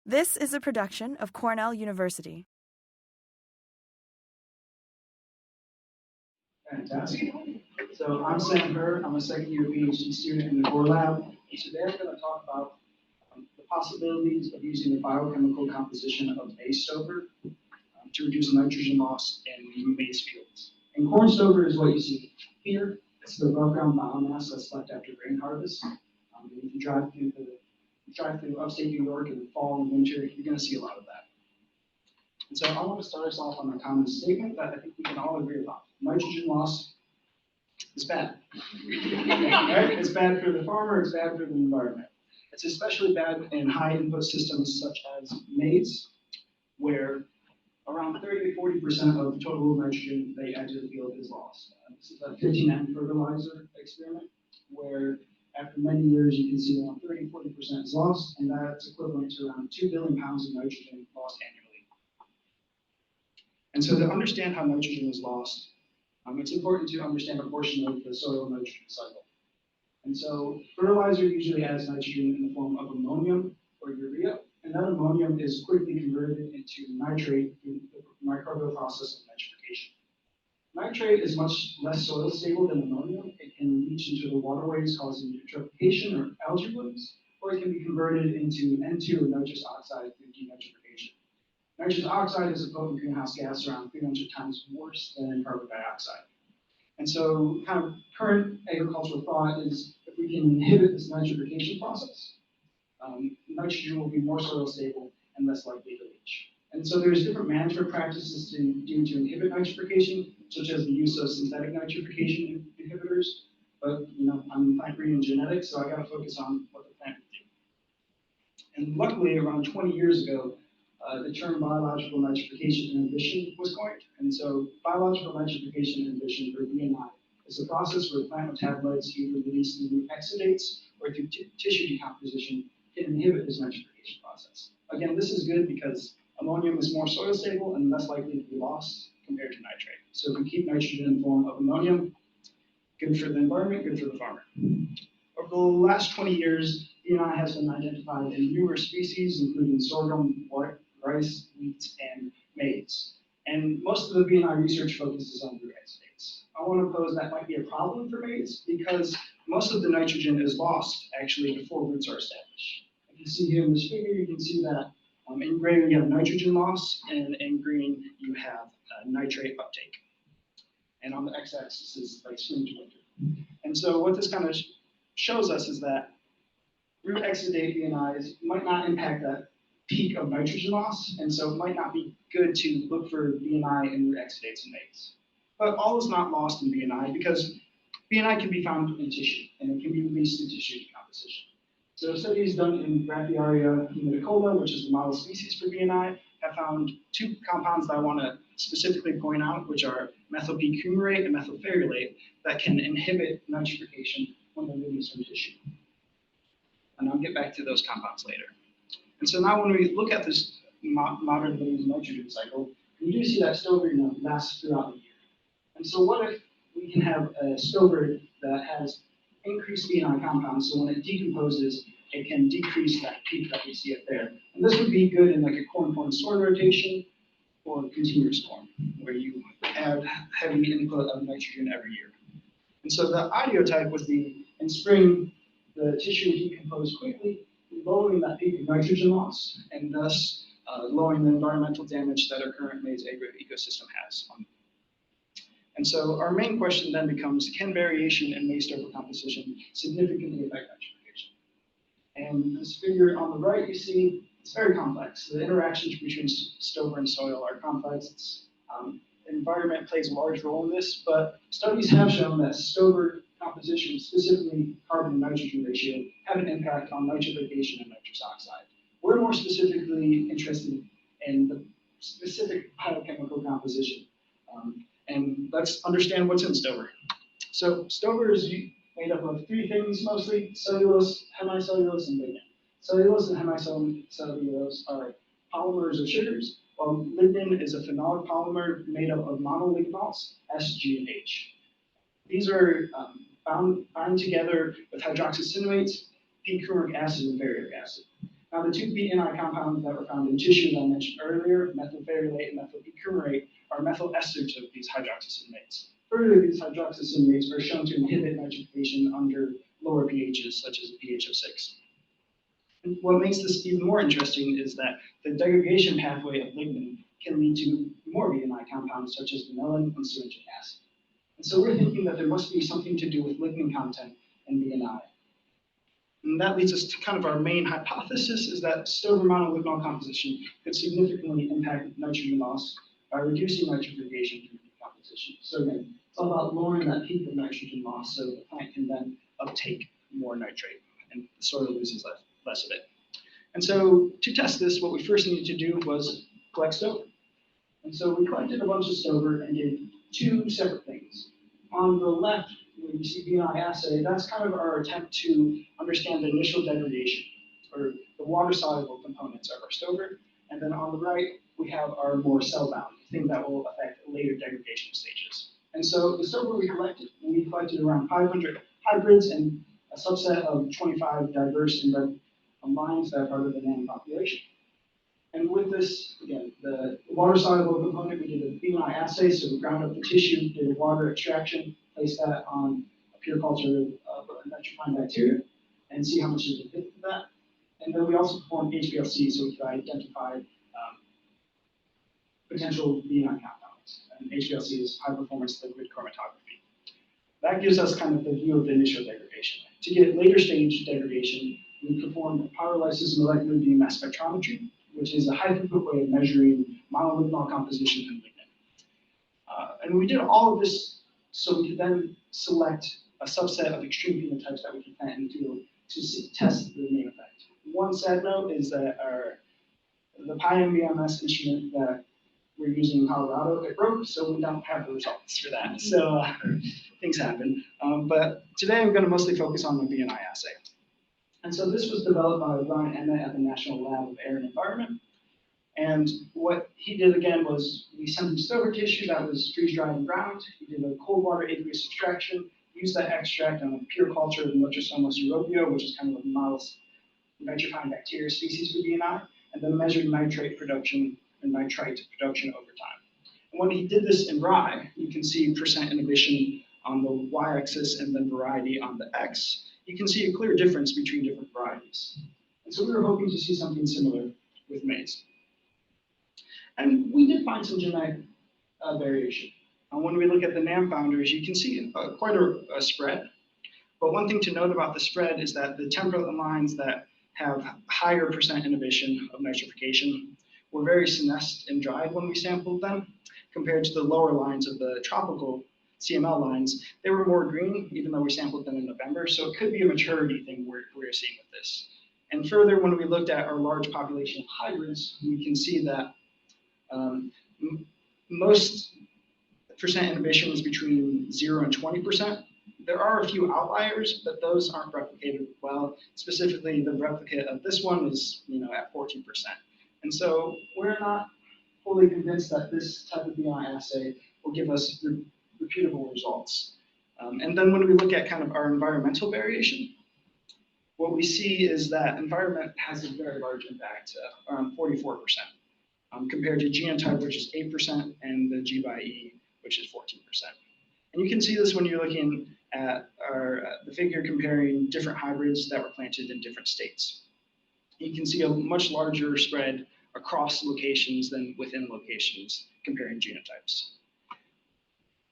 This is a production of Cornell University. Fantastic. So I'm Herr. I'm a second year PhD student in the Gore Lab. And today I'm going to talk about the possibilities of using the biochemical composition of maize stover to reduce nitrogen loss in maize fields. And corn stover is what you see here. It's the above ground biomass that's left after grain harvest. If you drive through upstate New York in the fall and winter, you're going to see a lot of that. And so I want to start us off on a common statement that I think we can all agree upon. Nitrogen loss is bad. Right? It's bad for the farmer, it's bad for the environment. It's especially bad in high input systems such as maize, where around 30 to 40% of total nitrogen they add to the field is lost. This is a 15N fertilizer experiment where after many years you can see around 30 to 40% is lost, and that's equivalent to around 2 billion pounds of nitrogen lost annually. And so to understand how nitrogen is lost, it's important to understand a portion of the soil nitrogen cycle. And so fertilizer usually adds nitrogen in the form of ammonium or urea, and that ammonium is quickly converted into nitrate through the microbial process of nitrification. Nitrate is much less soil stable than ammonium. It can leach into the waterways causing nitrification or algae blooms, or it can be converted into N2 or nitrous oxide through denitrification. Nitrous oxide is a potent greenhouse gas around 300 times worse than carbon dioxide. And so kind of current agricultural thought is if we can inhibit this nitrification process, nitrogen will be more soil stable and less likely to leach. And so there's different management practices to do to inhibit nitrification, such as the use of synthetic nitrification inhibitors. But I'm plant breeding genetics, so I got to focus on what the plant would do. And luckily, around 20 years ago, the term biological nitrification inhibition was coined. And so biological nitrification inhibition, or BNI, is a process where plant metabolites either release through exudates or through tissue decomposition can inhibit this nitrification process. Again, this is good because ammonium is more soil stable and less likely to be lost compared to nitrate. So if we keep nitrogen in the form of ammonium, good for the environment, good for the farmer. Over the last 20 years, BNI has been identified in numerous species, including sorghum, rice, wheat, and maize. And most of the BNI research focuses on root exudates. I want to pose that might be a problem for maize because most of the nitrogen is lost actually before roots are established. If you see here in this figure, you can see that in gray we have nitrogen loss, and in green you have nitrate uptake. And on the x-axis is like spring to winter. And so what this kind of shows us is that root exudate BNIs might not impact that peak of nitrogen loss, and so it might not be good to look for BNI in root exudates in maize. But all is not lost in BNI because BNI can be found in tissue, and it can be released through tissue decomposition. So studies done in Graphiaria humidicolo, which is the model species for BNI, have found two compounds that I want to specifically point out, which are methyl p-coumarate and methylferrylate, that can inhibit nitrification when they're released from tissue. And I'll get back to those compounds later. And so now when we look at this modern maize nitrogen cycle, we do see that stover lasts throughout the year. And so what if we can have a stover that has increased BNI compounds, so when it decomposes, it can decrease that peak that we see up there. And this would be good in like a corn soil rotation or continuous corn, where you add heavy input of nitrogen every year. And so the ideotype would be in spring, the tissue decomposed quickly, lowering that peak of nitrogen loss, and thus lowering the environmental damage that our current maize ecosystem has. And so our main question then becomes, can variation in maize stover composition significantly affect nitrification? And this figure on the right, you see, it's very complex. The interactions between stover and soil are complex. Environment plays a large role in this, but studies have shown that stover composition, specifically carbon to nitrogen ratio, have an impact on nitrification and nitrous oxide. We're more specifically interested in the specific biochemical composition. And let's understand what's in stover. So stover is made up of three things mostly: cellulose, hemicellulose, and lignin. Cellulose and hemicellulose are polymers of sugars, while lignin is a phenolic polymer made up of monolignals, S, G, and H. These are bound together with hydroxycinemates, p-coumaric acid, and ferric acid. Now, the two BNI compounds that were found in tissue that I mentioned earlier, methylferrylate and methylfumarate, are methyl esters of these hydroxycinamates. Further, these hydroxycinamates are shown to inhibit nitrification under lower pHs, such as a pH of 6. And what makes this even more interesting is that the degradation pathway of lignin can lead to more BNI compounds, such as vanillin and sucrinic acid. And so we're thinking that there must be something to do with lignin content in BNI. And that leads us to kind of our main hypothesis, is that Stover monolignol composition could significantly impact nitrogen loss by reducing nitrification through decomposition. So again, it's all about lowering that peak of nitrogen loss so the plant can then uptake more nitrate and the soil loses less of it. And so to test this, what we first needed to do was collect Stover. And so we collected a bunch of Stover and did two separate things. On the left, where you see BNI assay, that's kind of our attempt to understand the initial degradation, or the water-soluble components of our Stover. And then on the right, we have our more cell-bound, thing that will affect later degradation stages. And so the Stover we collected around 500 hybrids and a subset of 25 diverse and red lines that are part of the NAM population. And with this, again, the water-soluble component, we did a BNI assay, so we ground up the tissue, did a water extraction, placed that on a pure culture of nitrifying bacteria, and see how much is inhibited to that. And then we also performed HPLC, so we could identify potential BNI compounds. And HPLC is high-performance liquid chromatography. That gives us kind of the view of the initial degradation. To get later stage degradation, we performed pyrolysis molecular beam mass spectrometry, which is a high-throughput way of measuring monolignol composition in lignin. And we did all of this so we could then select a subset of extreme phenotypes that we could plant in the field to test the main effect. One sad note is that the PyMBMS instrument that we're using in Colorado, it broke, so we don't have the results for that. So things happen. But today I'm going to mostly focus on the BNI assay. And so this was developed by Brian Emmett at the National Lab of Air and Environment. And what he did again was we sent him Stover tissue that was freeze-dried and ground. He did a cold water aqueous extraction, used that extract on a pure culture of Nitrosomonas europeo, which is kind of a model nitrifying bacteria species for BNI, and then measured nitrate production and nitrite production over time. And when he did this in rye, you can see percent inhibition on the y-axis and then variety on the x. You can see a clear difference between different varieties. And so we were hoping to see something similar with maize. And we did find some genetic variation. When we look at the NAM founders, you can see quite a spread. But one thing to note about the spread is that the temperate lines that have higher percent inhibition of nitrification were very senesced and dried when we sampled them, compared to the lower lines of the tropical CML lines. They were more green, even though we sampled them in November, so it could be a maturity thing we're seeing with this. And further, when we looked at our large population of hybrids, we can see that most percent inhibition is between 0 and 20%. There are a few outliers, but those aren't replicated well. Specifically, the replicate of this one is at 14%. And so we're not fully convinced that this type of BNI assay will give us repeatable results. And then when we look at kind of our environmental variation, what we see is that environment has a very large impact, around 44%, compared to genotype, which is 8%, and the G by E, which is 14%. And you can see this when you're looking at the figure comparing different hybrids that were planted in different states. You can see a much larger spread across locations than within locations comparing genotypes.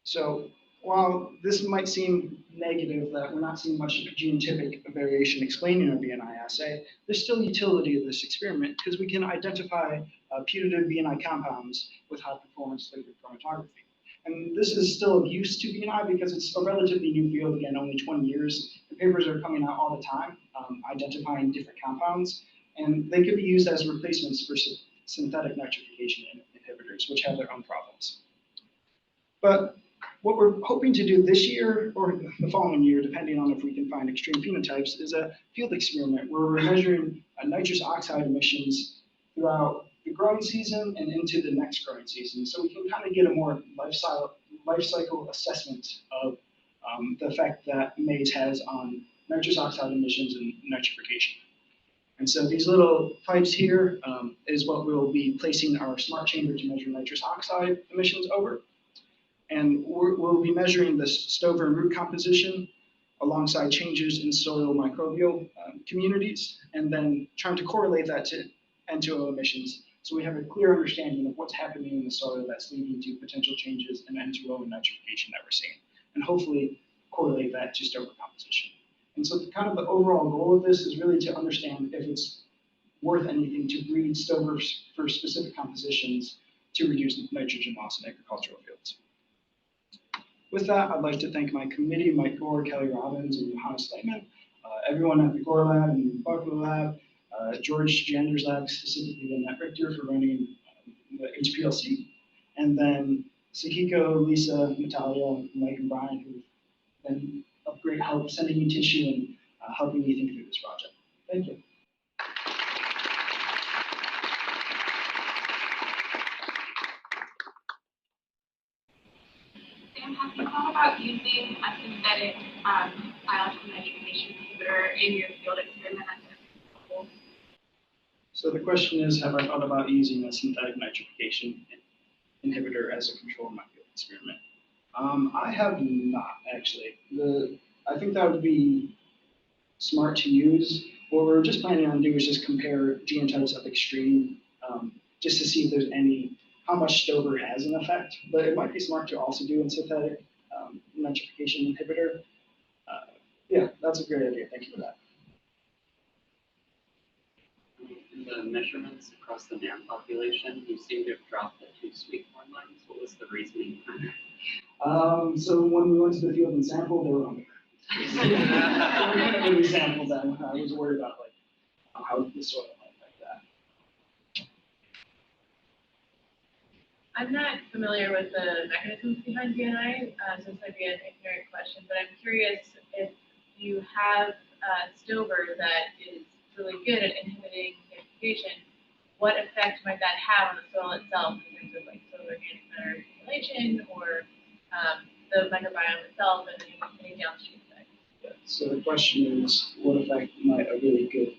So while this might seem negative that we're not seeing much genotypic variation explaining our BNI assay, there's still utility of this experiment because we can identify putative BNI compounds with high performance liquid chromatography. And this is still of use to BNI because it's a relatively new field, again, only 20 years. The papers are coming out all the time, identifying different compounds, and they could be used as replacements for synthetic nitrification inhibitors, which have their own problems. But what we're hoping to do this year or the following year, depending on if we can find extreme phenotypes, is a field experiment where we're measuring nitrous oxide emissions throughout the growing season and into the next growing season. So we can kind of get a more life cycle assessment of the effect that maize has on nitrous oxide emissions and nitrification. And so these little pipes here is what we'll be placing our smart chamber to measure nitrous oxide emissions over. And we'll be measuring the stover and root composition alongside changes in soil microbial communities, and then trying to correlate that to N2O emissions. So we have a clear understanding of what's happening in the soil that's leading to potential changes in N2O and nitrification that we're seeing, and hopefully correlate that to stover composition. And so kind of the overall goal of this is really to understand if it's worth anything to breed stovers for specific compositions to reduce nitrogen loss in agricultural fields. With that, I'd like to thank my committee, Mike Gore, Kelly Robbins, and Johannes Leitman, everyone at the Gore Lab and the Buckler Lab, George Jander's lab, specifically the Net Richter for running the HPLC, and then Sakiko, Lisa, Natalia, Mike, and Brian, who've been of great help sending me tissue and helping me think through this project. Thank you. Sam, have you thought about using a synthetic biological nitrification inhibitor in your field experiment as a whole? So the question is, have I thought about using a synthetic nitrification inhibitor as a control in my field experiment? I have not, actually. I think that would be smart to use. What we're just planning on doing is just compare genotypes of extreme, just to see if there's how much stover has an effect. But it might be smart to also do a synthetic nitrification inhibitor. Yeah, that's a great idea. Thank you for that. In the measurements across the man population, you seem to have dropped the 2 sweet corn lines. What was the reasoning for that? So when we went to the field and sampled, they were on the ground. When we sampled them, I was worried about how the soil might affect that. I'm not familiar with the mechanisms behind BNI, so this might be an ignorant question, but I'm curious if you have a stover that is really good at inhibiting nitrification, what effect might that have on the soil itself in terms of soil organic matter accumulation or the microbiome itself and any downstream effects? Yeah. So the question is, what effect might a really good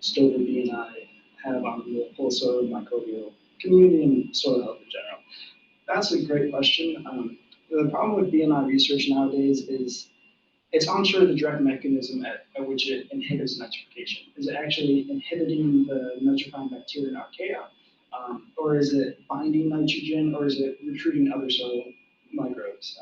stover BNI have on the whole soil microbial community and soil health in general? That's a great question. The problem with BNI research nowadays is it's unsure the direct mechanism at which it inhibits nitrification. Is it actually inhibiting the nitrifying bacteria in archaea? Or is it binding nitrogen, or is it recruiting other soil microbes?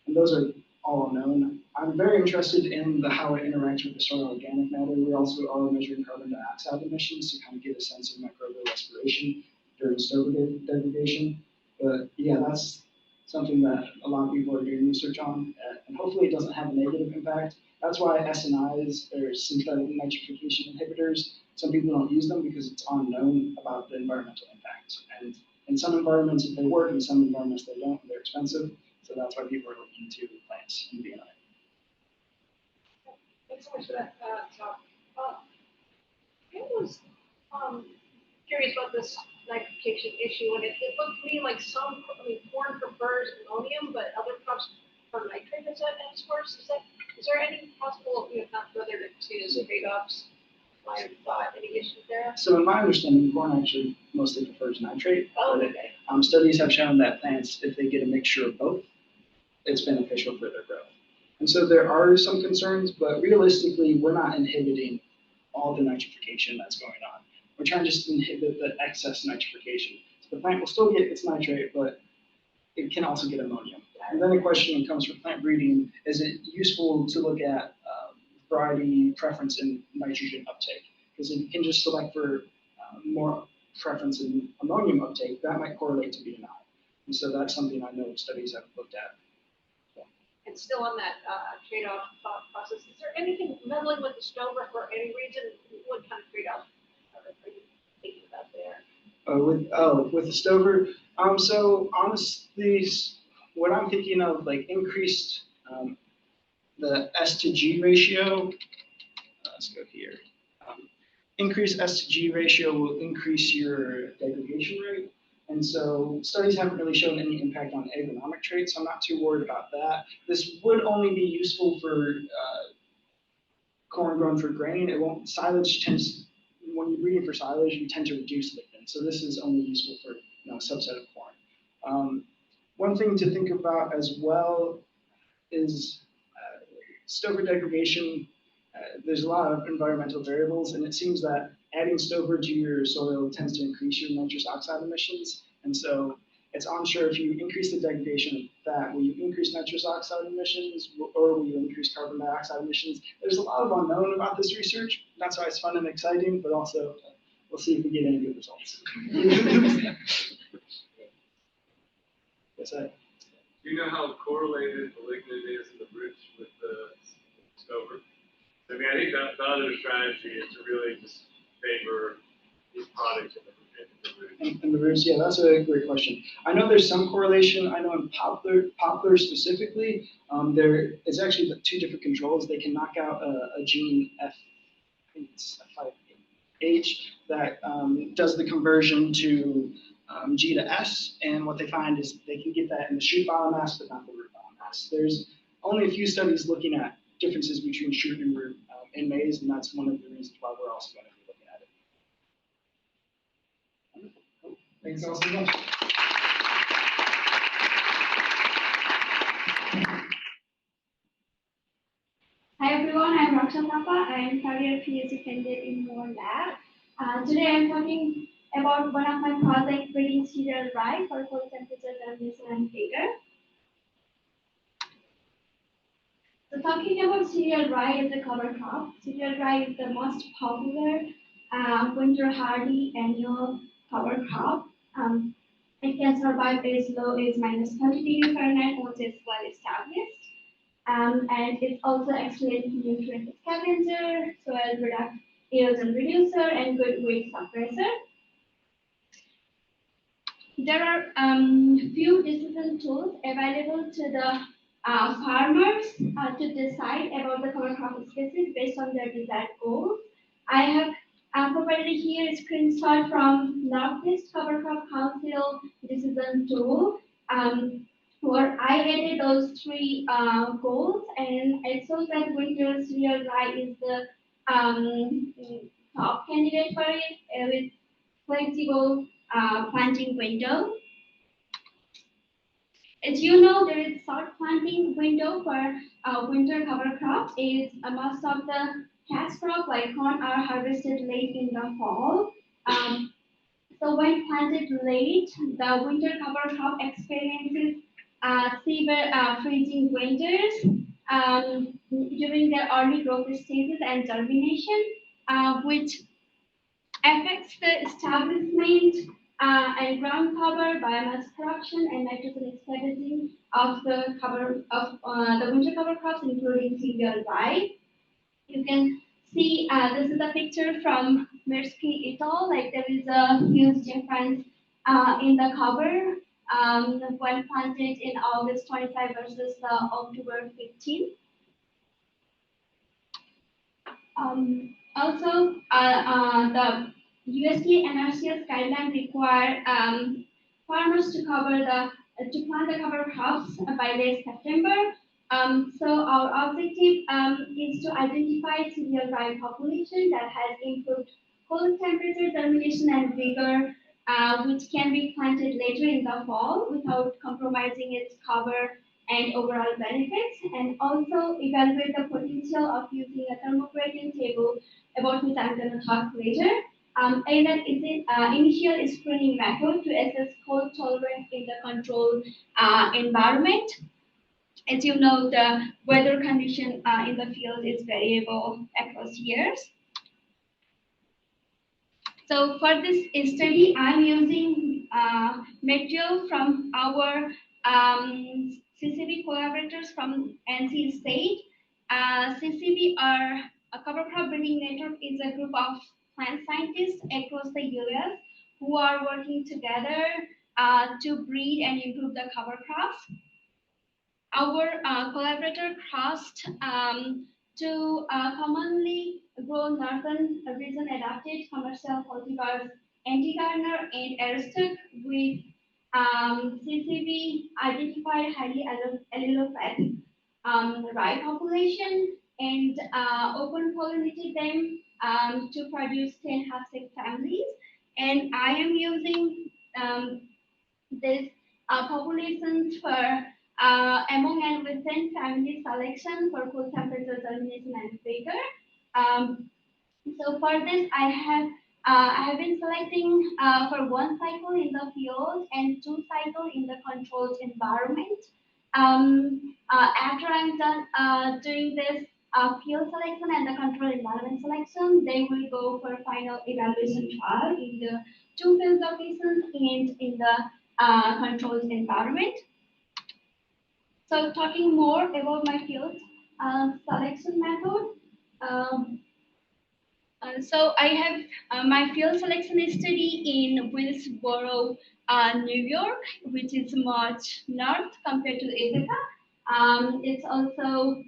And those are all unknown. I'm very interested in how it interacts with the soil organic matter. We also are measuring carbon dioxide emissions to kind of get a sense of microbial respiration during stover degradation. But yeah, that's something that a lot of people are doing research on, and hopefully it doesn't have a negative impact. That's why SNIs, or synthetic nitrification inhibitors, some people don't use them because it's unknown about the environmental impact. And in some environments they work, in some environments they don't, they're expensive. So that's why people are looking into plants and BNI. Thanks so much for that talk. I was curious about this nitrification issue, and it looked to me like corn prefers ammonium, but other crops prefer nitrate as a source. Is there any possible, not whether to see as trade-offs? My thought, any issues there? So in my understanding, corn actually mostly prefers nitrate. Oh, okay. Studies have shown that plants, if they get a mixture of both, it's beneficial for their growth. And so there are some concerns, but realistically, we're not inhibiting all the nitrification that's going on. We're trying to just inhibit the excess nitrification. So the plant will still get its nitrate, but it can also get ammonium. And then the question comes from plant breeding, is it useful to look at variety preference in nitrogen uptake? Because if you can just select for more preference in ammonium uptake, that might correlate to BNI. And so that's something I know studies have looked at. And still on that trade-off thought process, is there anything meddling with the stover for any reason? What kind of trade-off are you thinking about there? With the stover, so honestly, what I'm thinking of, increased the S to G ratio. Let's go here. Increased S to G ratio will increase your degradation rate. And so studies haven't really shown any impact on agronomic traits, so I'm not too worried about that. This would only be useful for corn grown for grain. It won't, silage tends, when you're breeding for silage, you tend to reduce lignin. So this is only useful for a subset of corn. One thing to think about as well is stover degradation. There's a lot of environmental variables, and it seems that adding stover to your soil tends to increase your nitrous oxide emissions. And so it's unsure if you increase the degradation of that, will you increase nitrous oxide emissions, or will you increase carbon dioxide emissions? There's a lot of unknown about this research. That's why it's fun and exciting, but also we'll see if we get any good results. Yes, I. Do you know how correlated the lignin is in the roots with the stover? I mean, I think the other strategy is to really just favor these products in the roots. In the roots, yeah, that's a great question. I know there's some correlation. I know in poplar specifically, there is actually two different controls. They can knock out a gene I think it's F5H that does the conversion to G to S, and what they find is they can get that in the shoot biomass, but not the root biomass. There's only a few studies looking at differences between shoot and root in maize, and that's one of the reasons why we're also going to be looking at it. Cool. Thanks all so much. Hi everyone, I'm Rakish Thapa. I'm career PhD candidate in Gore Lab. Today I'm talking about one of my projects breeding cereal rye for cold temperature germination and vigor. So talking about cereal rye as a cover crop, cereal rye is the most popular winter hardy annual cover crop. It can survive as low as -30°F, which is well established. And it's also excellent nutrient scavenger, soil erosion reducer, and good weight suppressor. There are few decision tools available to the farmers to decide about the cover crop species based on their desired goals. I have provided here a screenshot from Northeast Cover Crop Council decision tool, where I added those three goals, and it shows that winter cereal rye is the top candidate for it with flexible planting window. As you know, there is short planting window for winter cover crops. Most of the cash crop like corn are harvested late in the fall. So when planted late, the winter cover crop experiences severe freezing winters during their early growth stages and germination, which affects the establishment and ground cover, biomass production, and nitrogen scavenging of the the winter cover crops, including cereal rye. You can see this is a picture from Mirsky et al. Like there is a huge difference in the cover when planted in August 25 versus October 15. Also, the USDA NRCS guideline require farmers to plant the cover crops by late September. So our objective is to identify cereal rye population that has improved cold temperature, germination, and vigor, which can be planted later in the fall without compromising its cover and overall benefits, and also evaluate the potential of using a thermogradient table, about which I'm going to talk later. And then is an initial screening method to assess cold tolerance in the controlled environment. As you know, the weather condition in the field is variable across years. So for this study, I'm using material from our CCB collaborators from NC State. CCB are a cover crop breeding network is a group of plant scientists across the US who are working together to breed and improve the cover crops. Our collaborator crossed to commonly grown northern region adapted commercial cultivars Anti-Garner and Aristoc with CCB identified highly allelopathic rye population and open pollinated them to produce 10 half-sick families. And I am using this populations for among and within family selection for cool temperature germination and vigor. So for this, I have been selecting for one cycle in the field and 2 cycle in the controlled environment. After I'm done doing this field selection and the controlled environment selection, they will go for final evaluation trial in the 2 field locations and in the controlled environment. So talking more about my field selection method. So I have my field selection study in Wilkesboro, New York, which is much north compared to Ithaca. It's also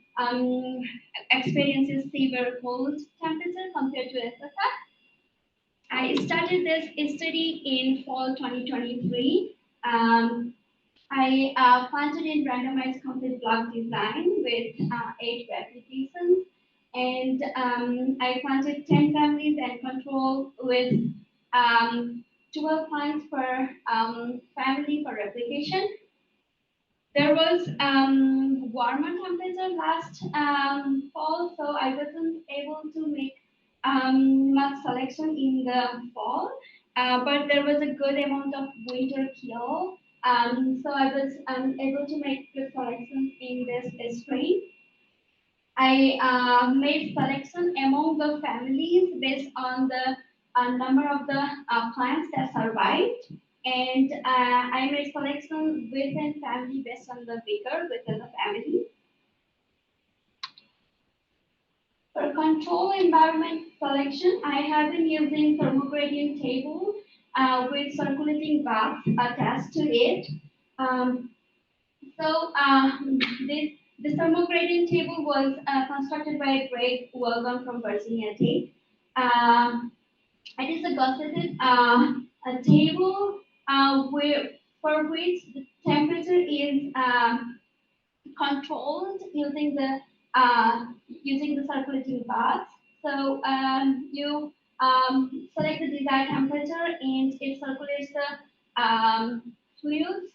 experiences severe cold temperature compared to Ithaca. I started this study in fall 2023. I planted in randomized complete block design with 8 replications. And I planted 10 families and control with 12 plants per family for replication. There was warmer temperature last fall, so I wasn't able to make much selection in the fall, but there was a good amount of winter kill. So I was able to make good selections in this spring. I made selection among the families based on the number of the plants that survived, and I made selection within family based on the vigor within the family. For control environment selection, I have been using thermogradient table with circulating baths attached to it. This thermogradient table was constructed by Greg Weldon from Virginia Tech. It is a gusseted a table for which the temperature is controlled using the circulating baths. So you select the desired temperature and it circulates the fluids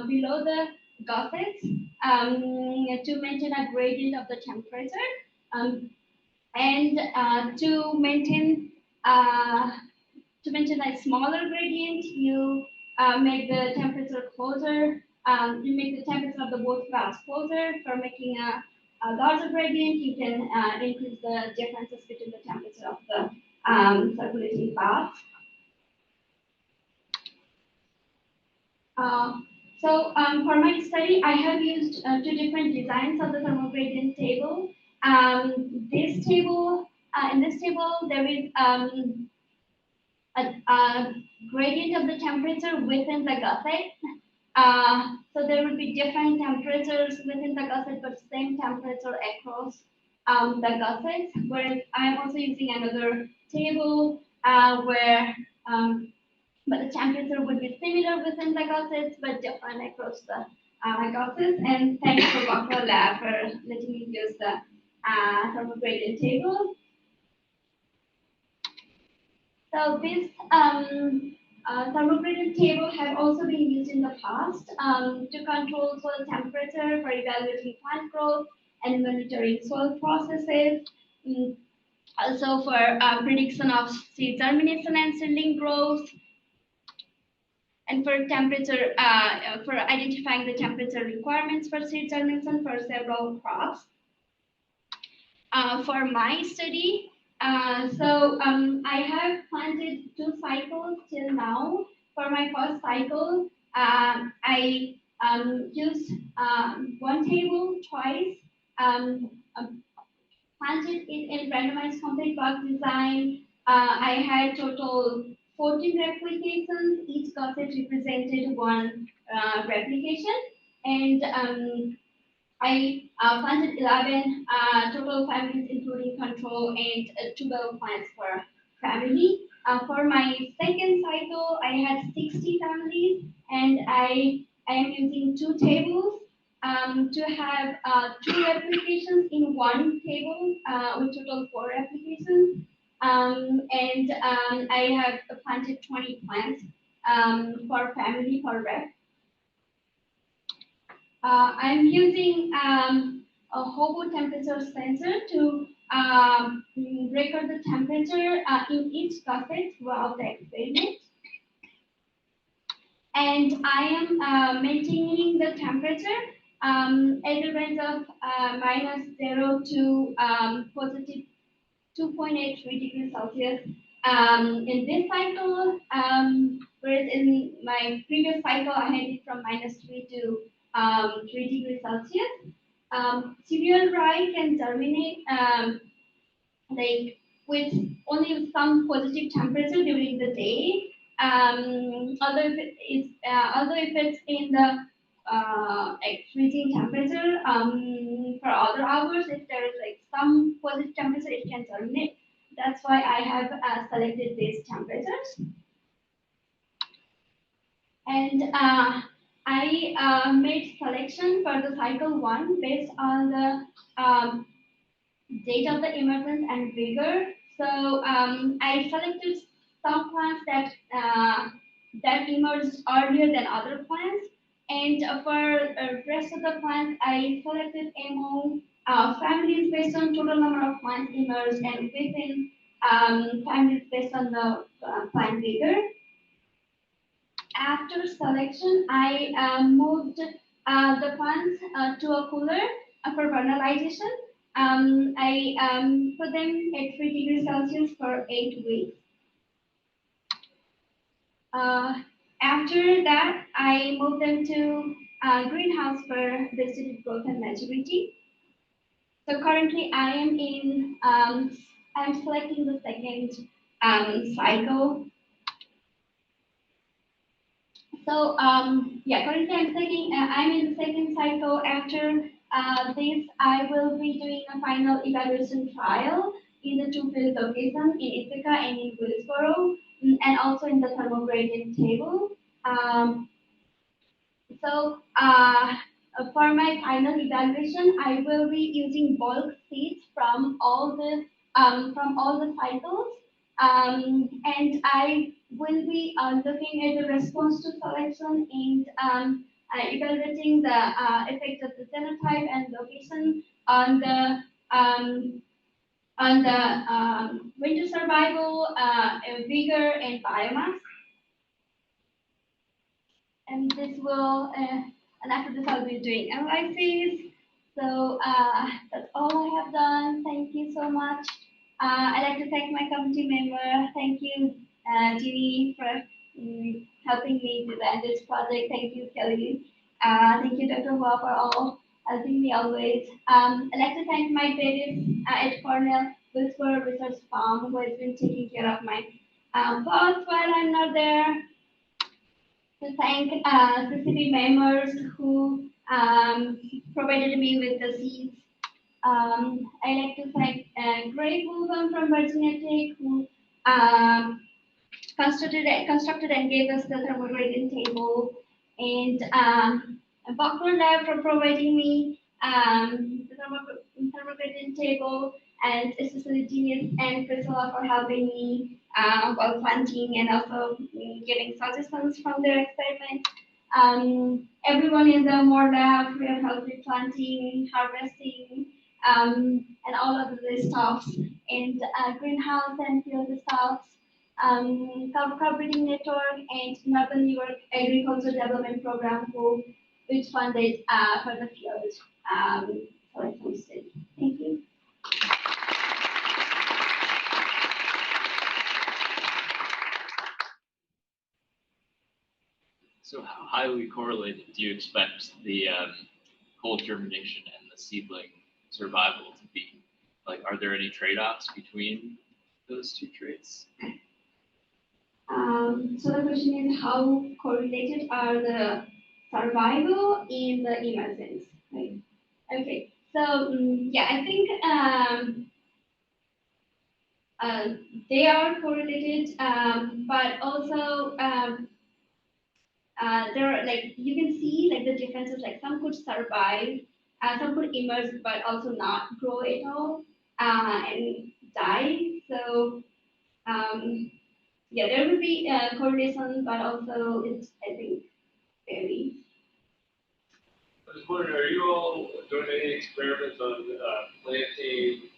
below the gussets to maintain a gradient of the temperature and to maintain a smaller gradient, you make the temperature closer. You make the temperature of the both baths closer. For making a larger gradient, you can increase the differences between the temperature of the circulating baths. For my study, I have used 2 different designs of the thermogradient table. This table, in this table, there is a gradient of the temperature within the gusset. So there will be different temperatures within the gusset, but same temperature across the gussets. Whereas I'm also using another table where but the temperature would be similar within the gussets, but different across the gussets. And thanks to Gore Lab for letting me use the thermogradient table. So this thermogradient table have also been used in the past to control soil temperature for evaluating plant growth and monitoring soil processes. Also for prediction of seed germination and seedling growth, and for temperature, for identifying the temperature requirements for seed germination for several crops. For my study, I have planted 2 cycles till now. For my first cycle, I used 1 table twice, planted it in randomized complete block design. I had total 14 replications. Each gusset represented 1 replication, and I planted 11 total families, including control, and 12 plants per family. For my second cycle, I had 60 families, and I am using 2 tables to have 2 replications in 1 table with total 4 replications. I have planted 20 plants for family for rep. I'm using a hobo temperature sensor to record the temperature in each cassette throughout the experiment. And I am maintaining the temperature at a range of -0 to positive 2.83 degrees Celsius in this cycle, whereas in my previous cycle I had it from -3 to 3 degrees Celsius. Cereal rye can germinate like with only some positive temperature during the day. Although if it's in the like freezing temperature for other hours, if there is like some positive temperature, it can germinate. That's why I have selected these temperatures. And I made selection for the cycle 1 based on the date of the emergence and vigor. So I selected some plants that emerged earlier than other plants, and for rest of the plants, I selected among families based on total number of plants emerged and within families based on the plant vigor. After selection, I moved the plants to a cooler for vernalization. I put them at 3 degrees Celsius for 8 weeks. After that, I moved them to a greenhouse for vegetative growth and maturity. So currently, I am in. I'm selecting the second cycle. So yeah, currently I'm taking. I'm in the second cycle. After this, I will be doing a final evaluation trial in the two field locations in Ithaca and in Willisboro, and also in the thermogradient table. So for my final evaluation, I will be using bulk seeds from all the cycles, and I will be looking at the response to selection and evaluating the effect of the genotype and location on the winter survival, vigor, and biomass. And this will, and after this I'll be doing analysis. So that's all I have done. Thank you so much. I'd like to thank my committee member. Thank you, Jeannie, for helping me design this project. Thank you, Kelly. Thank you, Dr. Hua, for all helping me always. I'd like to thank my babies at Cornell Wilkesboro Research Farm, who has been taking care of my boss while I'm not there. To thank CCP members who provided me with the seeds. I'd like to thank Greg Wilson from Virginia Tech, who constructed and gave us the thermogradient table, and Gore Lab for providing me the thermogradient table, and especially Genius and Priscilla for helping me while planting and also getting suggestions from their experiment. Everyone in the Gore Lab who have helped with planting, harvesting, and all of the stuff, and greenhouse and field stuff, cooperating network, and Northern New York Agriculture Development Program, which funded for the field selection study. Thank you. So how highly correlated do you expect the cold germination and the seedling survival to be? Like, are there any trade-offs between those two traits? So the question is, how correlated are the survival in the emergence, right? Okay, so yeah, I think they are correlated, but also there are, like, you can see like the differences, like some could survive, some could emerge but also not grow at all and die. So Yeah, there will be correlation, but also it's, I think, very. I was wondering, are you all doing any experiments on planting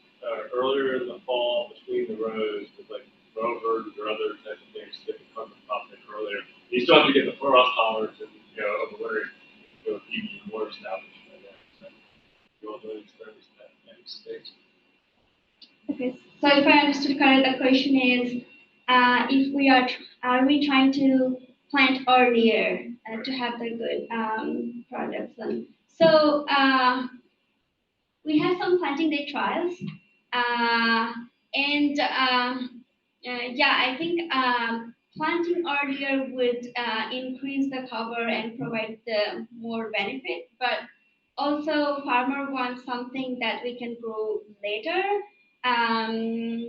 earlier in the fall between the rows with like rovers or other types of things that can come and pop in earlier? You still have to get the frost tolerance and over winter, keep you more established by that. So you all doing experiments in that stage? Okay, so if I understood correct, the question is, if we are we trying to plant earlier to have the good production? So we have some planting day trials, and yeah, I think planting earlier would increase the cover and provide the more benefit, but also farmer wants something that we can grow later,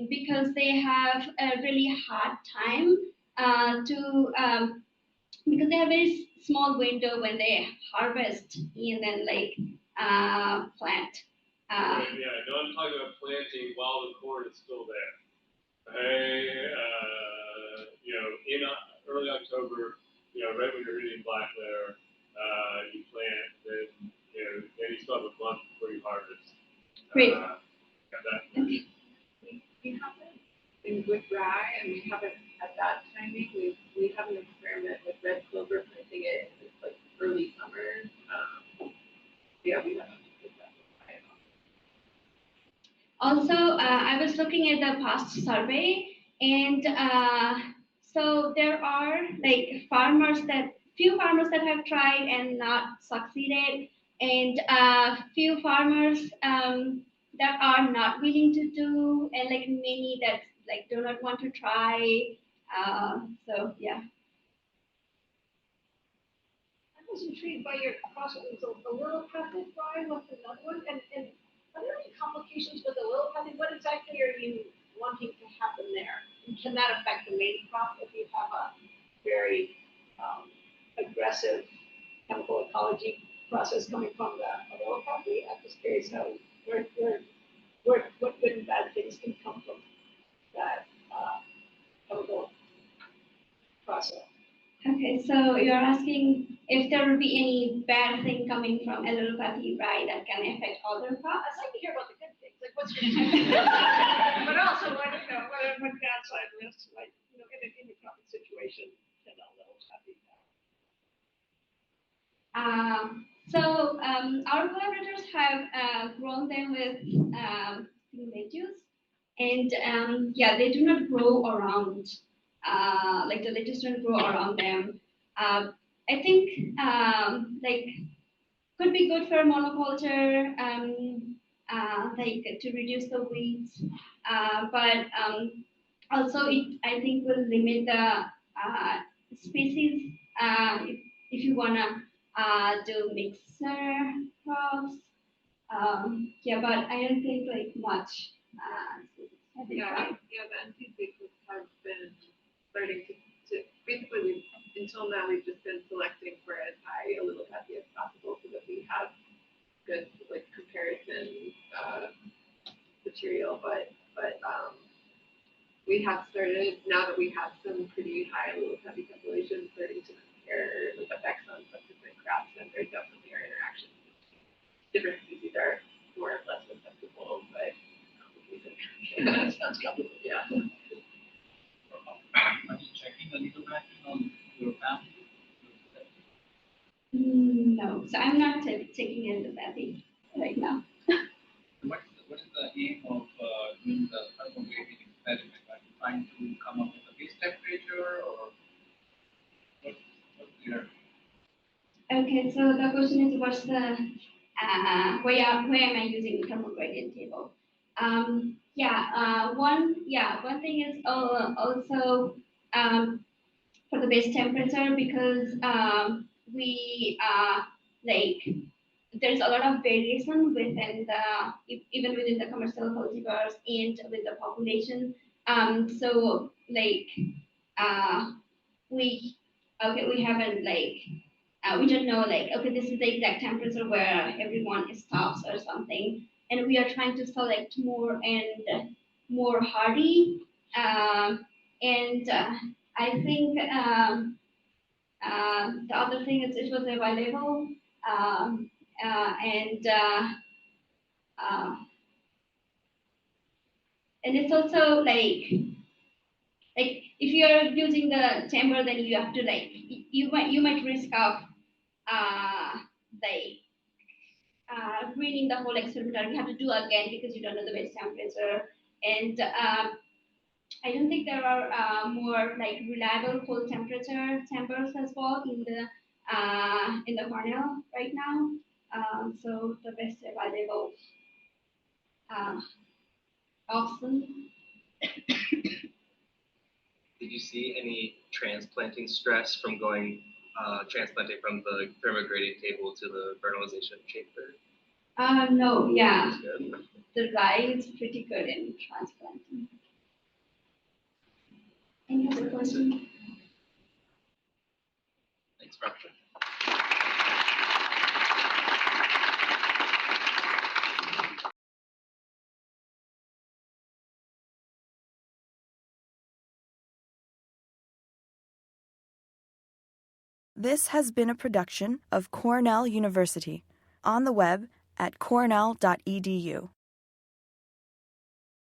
because they have a really hard time to because they have very small window when they harvest and then plant. Yeah, no, I'm talking about planting while the corn is still there. Hey, in early October, right when you're hitting black layer, you plant, then you still have a month before you harvest. Great. Got that? We haven't, and with rye, and we haven't at that timing, we have an experiment with red clover planting it in like early summer. Yeah, we haven't. Also, I was looking at the past survey, and so there are few farmers that have tried and not succeeded, and few farmers that are not willing to do, and many that do not want to try. So yeah. I was intrigued by your process. So a little passive rye was another one, and are there any complications with the little passive? What exactly are you wanting to happen there? And can that affect the main crop if you have a very aggressive chemical ecology process coming from the little passive? I'm just curious how what good and bad things can come from that chemical process. Okay, so you're asking if there will be any bad thing coming from allelopathy, right, that can affect other crops? I'd like to hear about the good things, like what's your but also what downside risks, in a crop situation, can a little happy. So our collaborators have grown them with lettuce, and yeah, they do not grow around. The lettuce don't grow around them. I think could be good for monoculture, to reduce the weeds, but also I think will limit the species if you wanna do mixer crops. Yeah, but I don't think much. Yeah, the NPCs have been starting to basically until now we've just been selecting for as high a little happy as possible so that we have good comparison material, but we have started now that we have some pretty high little happy populations starting to compare effects on subsequent crops, and there definitely are interactions. Different species are more or less susceptible, but That sounds complicated. yeah. Are you checking a little bit on your family? No, so I'm not taking allelopathy right now. What is the aim of doing the thermograding experiment? Are you trying to come up with a base temperature, or what's your? Okay, so the question is what's the where am I using the thermal gradient table? One thing is also for the base temperature, because we there's a lot of variation within even within the commercial cultivars and with the population. So we haven't we don't know okay, this is the exact temperature where everyone stops or something, and we are trying to select more and more hardy And I think the other thing is it was available, and it's also like if you are using the chamber, then you have to you might risk of like reading the whole experiment. You have to do again because you don't know the base temperature. And I don't think there are more like reliable cold temperature chambers as well in the cornea right now. So the best available option. Did you see any transplanting stress from transplanting from the thermogradient table to the vernalization chamber? No, yeah. The rye is pretty good in transplanting. Any other question? Thanks, Rakish. This has been a production of Cornell University, on the web at cornell.edu.